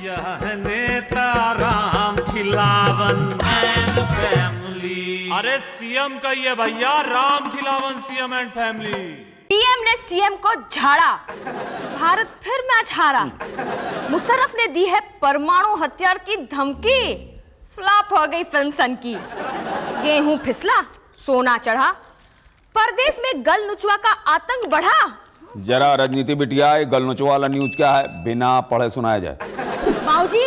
यह नेता Ram Khilawan and family. अरे सीएम कहिए भैया, Ram Khilawan CM and family. PM ने सीएम को झाड़ा, भारत फिर मैच हारा। मुशर्रफ ने दी है परमाणु हथियार की धमकी, फ्लॉप हो गई फिल्म सन की। गेहूं फिसला, सोना चढ़ा, परदेश में गल नुचवा का आतंक बढ़ा। जरा राजनीति बिटिया, गल नुचवा वाला न्यूज क्या है, बिना पढ़े सुनाया जाए। माऊजी,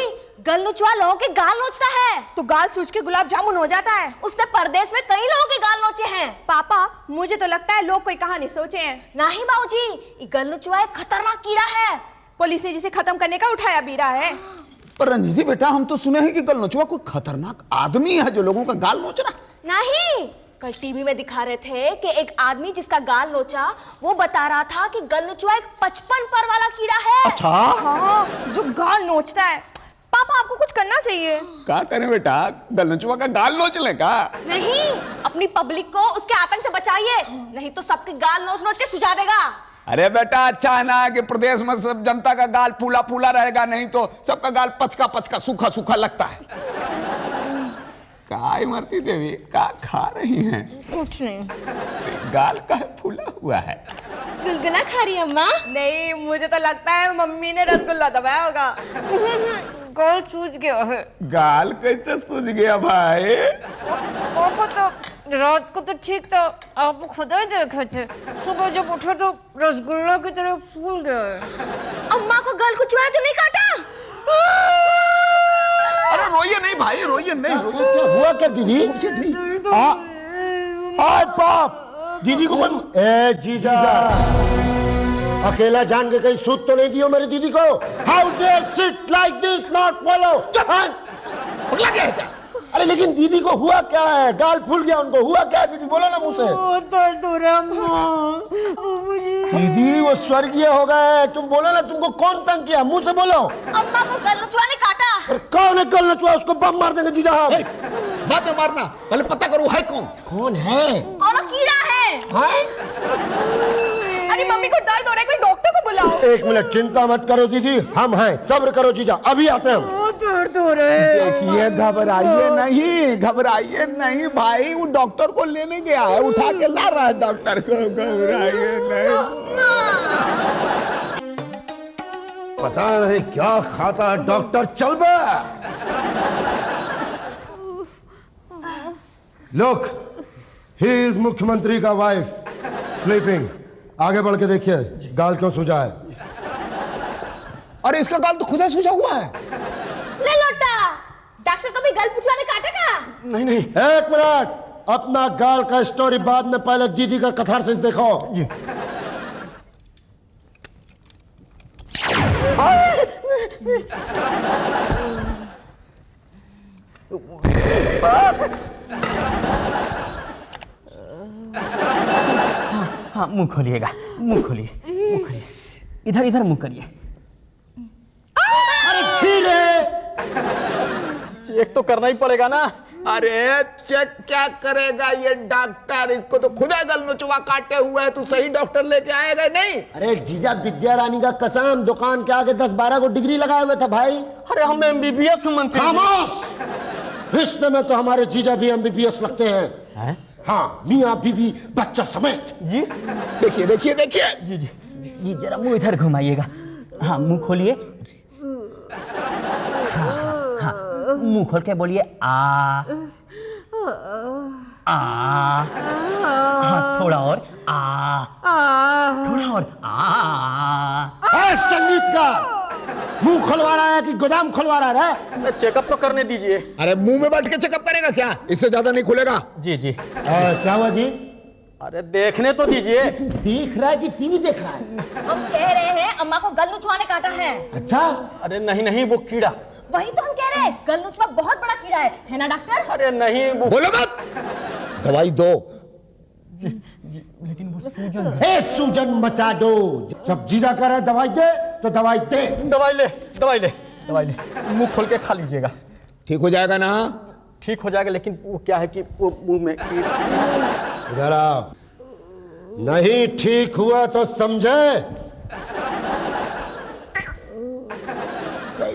गल नुचवा लोगों के गाल नोचता है तो गाल सूज के गुलाब जामुन हो जाता है। उसने परदेश में कई लोगों के गाल नोचे हैं। पापा, मुझे तो लगता है लोग कोई कहानी सोचे हैं। नहीं माऊजी, ये गल नुचवा एक खतरनाक कीड़ा है। पुलिस ने जिसे खत्म करने का उठाया बीरा है। पर रणनीति बेटा, हम तो सुने हैं कि गल नोचवा कोई खतरनाक आदमी है जो लोगों का गाल नोच रहा। नहीं, कल टीवी में दिखा रहे थे कि एक आदमी जिसका गाल नोचा, वो बता रहा था कि गल नोचवा एक 55 पर वाला कीड़ा है। अच्छा हाँ, जो गाल नोचता है। पापा, आपको कुछ करना चाहिए। क्या करें बेटा, गल नोचवा का गाल नोच ले का? नहीं, अपनी पब्लिक को उसके आतंक से बचाइए, नहीं तो सबके गाल नोच नोच के सुझा देगा। अरे बेटा, अच्छा है ना कि प्रदेश में सब जनता का गाल फूला फूला रहेगा, नहीं तो सबका गाल पचका पचका सूखा सूखा लगता है। क्या इमरती देवी, क्या खा रही हैं? कुछ नहीं। गाल का फूला हुआ है। गुलगुला खा रही है अम्मा? नहीं, मुझे तो लगता है मम्मी ने रसगुल्ला दबाया होगा। गाल सूज गया है। गाल कैसे सूज गया भाई? पापा तो रात को तो ठीक था, आप खुदा ही देखे थे, सुबह जब उठे तो रसगुल्ला की तरह फूल गया। अम्मा को गल कुचवाया तो नहीं काटा? अरे रोइए नहीं भाई, रोइए नहीं। क्या हुआ क्या दीदी? हाय पाप, दीदी को ए जीजा, अकेला जान के कहीं सूद तो नहीं दियो मेरी दीदी को। How dare sit like this, not follow. पगला गया है क्या? अरे लेकिन दीदी को हुआ क्या है? गाल फूल गया उनको, हुआ क्या है दीदी? बोलो ना मुंह से। दर्द हो रहा दीदी वो स्वर्गीय हो गए, तुम बोलो ना, तुमको कौन तंग किया? मुंह से बोलो। अम्मा को गल नुचवा ने काटा। कौन है गल नचवा? उसको बम मार देंगे जीजा हम। बात में मारना, पहले पता करो है कौन। कौन है? कौन कीड़ा है? अरे मम्मी को दर्द हो रहा है, कोई डॉक्टर को बुलाओ। एक मिनट, चिंता मत करो दीदी, हम हैं, सब्र करो जीजा, अभी आते हैं हम। दर्द हो रहा है। देखिए, घबराइए नहीं, घबराइए नहीं भाई, वो डॉक्टर को लेने गया है, उठा के ला रहा है डॉक्टर को, घबराइए नहीं। पता नहीं क्या खाता है डॉक्टर। चल बे। लुक, ही इज मुख्यमंत्री का वाइफ स्लीपिंग। आगे बढ़ के देखिए गाल क्यों सूजा है। अरे इसका गाल तो खुदा सूजा हुआ है। ले लोटा, डॉक्टर को भी गल पुचवा ने काटा का? नहीं नहीं, एक मिनट, अपना गाल का स्टोरी बाद में, पहले दीदी का कथारसिस देखो जी। हाँ, मुंह खोलिएगा, मुंह खोलिए, मुंह खोलिए, इधर इधर मुंह करिए। अरे ठीक है, चेक तो करना ही पड़ेगा ना। अरे चेक क्या करेगा ये डॉक्टर, इसको तो खुदा गल नोचवा काटे हुआ है, तू सही डॉक्टर लेके आएगा नहीं। अरे जीजा, विद्या रानी का कसम, दुकान के आगे 10-12 को डिग्री लगाए हुए था भाई। अरे हम एमबीबीएस मंत्री। खामोश, रिश्ते में तो हमारे जीजा भी एमबीबीएस लगते हैं। हाँ, मियाँ बीवी बच्चा समेत। जी देखिए देखिए देखिए, जी जी जी, जरा मुंह इधर घुमाइएगा। हाँ, मुंह खोलिए। हाँ, मुंह खोल के बोलिए आ आ। हाँ, थोड़ा और आ, थोड़ा और आ। संगीतकार, मुंह खुलवा रहा है कि गोदाम खुलवा रहा है? चेकअप तो करने दीजिए। अरे मुंह में बैठ के चेकअप करेगा क्या? इससे ज्यादा नहीं खुलेगा। जी जी। क्या हुआ जी? अरे देखने तो दीजिए। देख रहा है कि टीवी देख रहा है? हम कह रहे हैं अम्मा को गल नुचवा ने काटा है। अच्छा। अरे नहीं नहीं, वो कीड़ा। वही तो हम कह रहे हैं, गल नुचवा बहुत बड़ा कीड़ा है ना डॉक्टर? अरे नहीं, वो बोलो मत, दवाई दो। जी, लेकिन वो सूजन है। हे सूजन मचा दो, जब जीजा कह रहा है दवाई दे तो दवाई दे। दवाई ले, दवाई ले, दवाई ले, मुंह खोल के खा लीजिएगा। ठीक हो जाएगा ना? ठीक हो जाएगा, लेकिन वो क्या है कि वो मुंह में इधर आओ। नहीं ठीक हुआ तो समझे।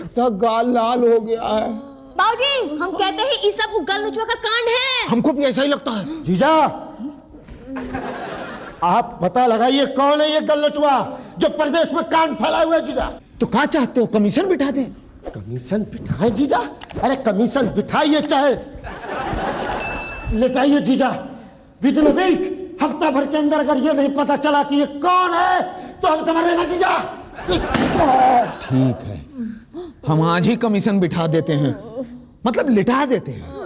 कैसा गाल लाल हो गया है। बाबूजी, हम कहते हैं ये सब गल नचवा का कांड है। हमको भी ऐसा ही लगता है। जीजा, आप पता लगाइए कौन है ये गलचुआ जो प्रदेश में कांड फैलाए हुए। जीजा, तो क्या चाहते हो, कमीशन बिठा दें? कमीशन बिठाए जीजा? अरे कमीशन बिठाइए चाहे लेटाइए जीजा। विदिन अ वीक, हफ्ता भर के अंदर अगर ये नहीं पता चला कि ये कौन है तो हम समझ लेना जीजा। ठीक है, हम आज ही कमीशन बिठा देते हैं, मतलब लिटा देते हैं।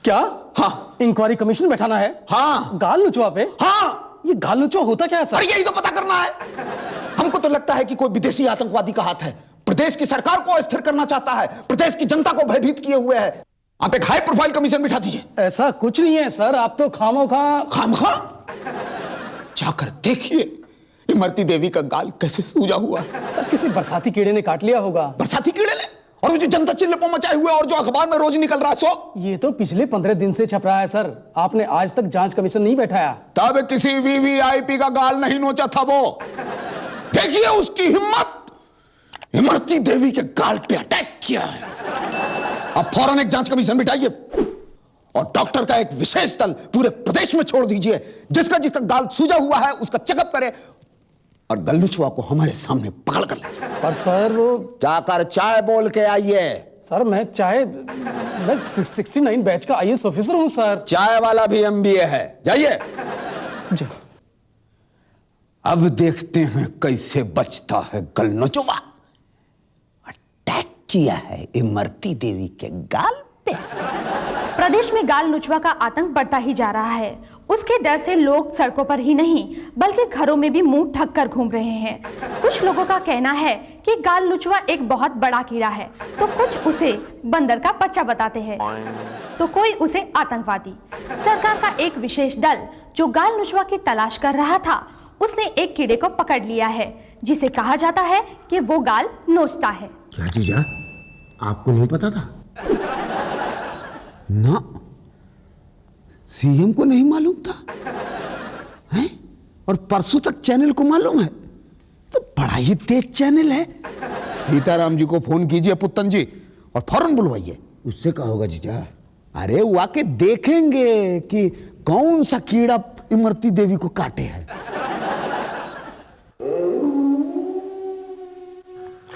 क्या? हाँ, इंक्वायरी कमीशन बैठाना है? हाँ। गाल नुचवा पे? हाँ, ये गाल नुचवा होता क्या है सर? अरे यही तो पता करना है। हमको तो लगता है कि कोई विदेशी आतंकवादी का हाथ है, प्रदेश की सरकार को अस्थिर करना चाहता है, प्रदेश की जनता को भयभीत किए हुए है। आप एक हाई प्रोफाइल कमीशन बिठा दीजिए। ऐसा कुछ नहीं है सर, आप तो खामोखा। खामखा? जाकर देखिए इमरती देवी का गाल कैसे सूजा हुआ है। सर किसी बरसाती कीड़े ने काट लिया होगा। बरसाती कीड़े ने? और वो जो जनता चिल्लपों मचाए हुए और जो अखबार में रोज निकल रहा है सो? ये तो पिछले 15 दिन से छप रहा है सर। आपने आज तक जांच कमीशन नहीं बैठाया? तब किसी वीवीआईपी का गाल नहीं नोचा था वो। देखिए उसकी हिम्मत, इमरती देवी के गाल पे अटैक किया है। अब फौरन एक जांच कमीशन बिठाइए और डॉक्टर का एक विशेष दल पूरे प्रदेश में छोड़ दीजिए। जिसका जिसका गाल सूजा हुआ है उसका चेकअप करे और गलनुचवा को हमारे सामने पकड़ कर लाइए। पर सर वो जाकर चाय बोल के आइए। सर मैं 69 बैच का आईएएस ऑफिसर हूं सर। चाय वाला भी एमबीए है, जाइए। अब देखते हैं कैसे बचता है गलनुचवा। अटैक किया है इमरती देवी के गाल पे। प्रदेश में गाल नुचवा का आतंक बढ़ता ही जा रहा है। उसके डर से लोग सड़कों पर ही नहीं बल्कि घरों में भी मुंह ढक कर घूम रहे हैं। कुछ लोगों का कहना है कि गाल नुचवा एक बहुत बड़ा कीड़ा है, तो कुछ उसे बंदर का बच्चा बताते हैं, तो कोई उसे आतंकवादी। सरकार का एक विशेष दल जो गाल नुचवा की तलाश कर रहा था, उसने एक कीड़े को पकड़ लिया है जिसे कहा जाता है कि वो गाल नोचता है। क्या जीजा, आपको नहीं पता था? ना, सीएम को नहीं मालूम था है? और परसों तक चैनल को मालूम है, तो बड़ा ही तेज चैनल है। सीताराम जी को फोन कीजिए पुत्तन जी और फौरन बुलवाइए। उससे क्या होगा जीजा? अरे वो आके देखेंगे कि कौन सा कीड़ा इमरती देवी को काटे है।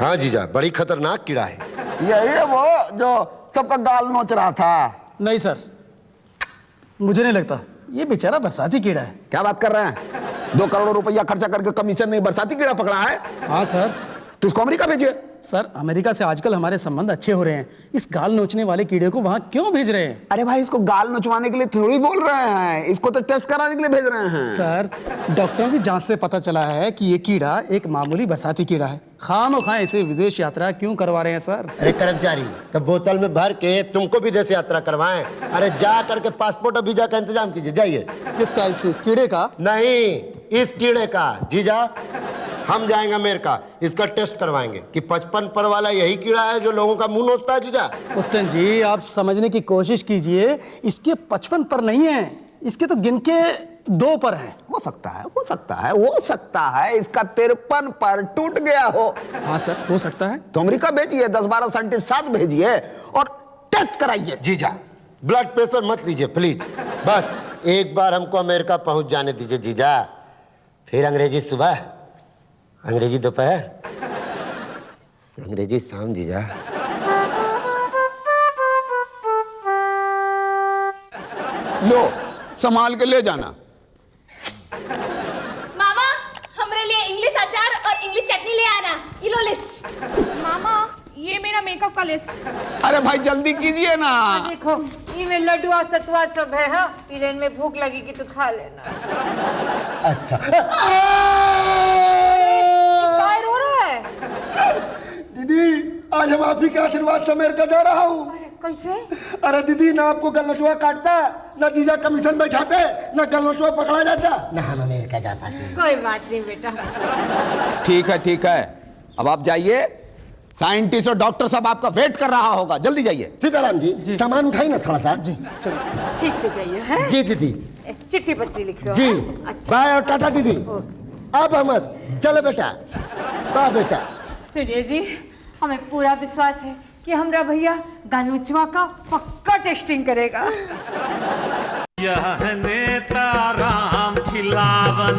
हाँ जीजा, बड़ी खतरनाक कीड़ा है। यही है वो जो सबका गाल नोच रहा था। नहीं सर, मुझे नहीं लगता। ये बेचारा बरसाती कीड़ा है। क्या बात कर रहे हैं? 2 करोड़ रुपया खर्चा करके कमीशन ने बरसाती कीड़ा पकड़ा है। हाँ सर। तो उसको अमेरिका भेजिए। सर अमेरिका से आजकल हमारे संबंध अच्छे हो रहे हैं, इस गाल नोचने वाले कीड़े को वहां क्यों भेज रहे हैं? अरे भाई, इसको गाल नोचवाने के लिए थोड़ी बोल रहे हैं, इसको तो टेस्ट कराने के लिए भेज रहे हैं। सर डॉक्टरों की जांच से पता चला है कि ये कीड़ा एक मामूली बरसाती कीड़ा है। खामोखा इसे विदेश यात्रा क्यों करवा रहे हैं सर? अरे कर्मचारी, तो बोतल में भर के तुमको विदेश यात्रा करवाएं। अरे जा करके पासपोर्ट और वीजा का इंतजाम कीजिए, जाइए। किसका? इस कीड़े का? नहीं, इस कीड़े का। जीजा, हम जाएंगे अमेरिका, इसका टेस्ट करवाएंगे कि 55 पर वाला यही कीड़ा है जो लोगों का मुंह नोचता है। जीजा पुत्तन जी, आप समझने की कोशिश कीजिए। इसके 55 पर नहीं है, इसके तो गिन के 2 पर है। हो सकता है, हो सकता है, हो सकता है इसका 53 पर टूट गया हो। हाँ सर, हो सकता है। तो अमेरिका भेजिए, 10-12 साइंटिस्ट साथ भेजिए और टेस्ट कराइए। जीजा, ब्लड प्रेशर मत लीजिए प्लीज, बस एक बार हमको अमेरिका पहुंच जाने दीजिए जीजा। फिर अंग्रेजी सुबह, अंग्रेजी दोपहर, अंग्रेजी शाम। जीजा लो, संभाल के ले जाना। मामा, हमरे लिए इंग्लिश अचार और इंग्लिश चटनी ले आना। ये लो लिस्ट। मामा, ये मेरा मेकअप का लिस्ट। अरे भाई जल्दी कीजिए ना। देखो, इनमें लड्डू और सतुआ सब है। हाँ, इलेन में भूख लगेगी तो खा लेना। अच्छा। काय रो रहा है? दीदी, आज हम आप ही के आशीर्वाद से अमेरिका जा रहा हूँ। कैसे? अरे दीदी, ना आपको गलनचुआ काटता, ना जीजा कमीशन बैठाते, ना गलनचुआ पकड़ा जाता, ना हम अमेरिका जा पाते। कोई बात नहीं बेटा। ठीक है, ठीक है, अब आप जाइए। साइंटिस्ट और डॉक्टर साहब आपका वेट कर रहा होगा, जल्दी जाइए। सीताराम जी, सामान उठाइए ना थोड़ा सा। जी ठीक से जाइए। हैं? जी दीदी। चिट्ठी पत्री लिखो। जी, अच्छा। बाय और टाटा दीदी। अब अहमद, चलो बेटा। वाह बेटा, सुनिए जी, हमें पूरा विश्वास है कि हमरा भैया गालूचवा का पक्का टेस्टिंग करेगा। यह नेता राम खिलावन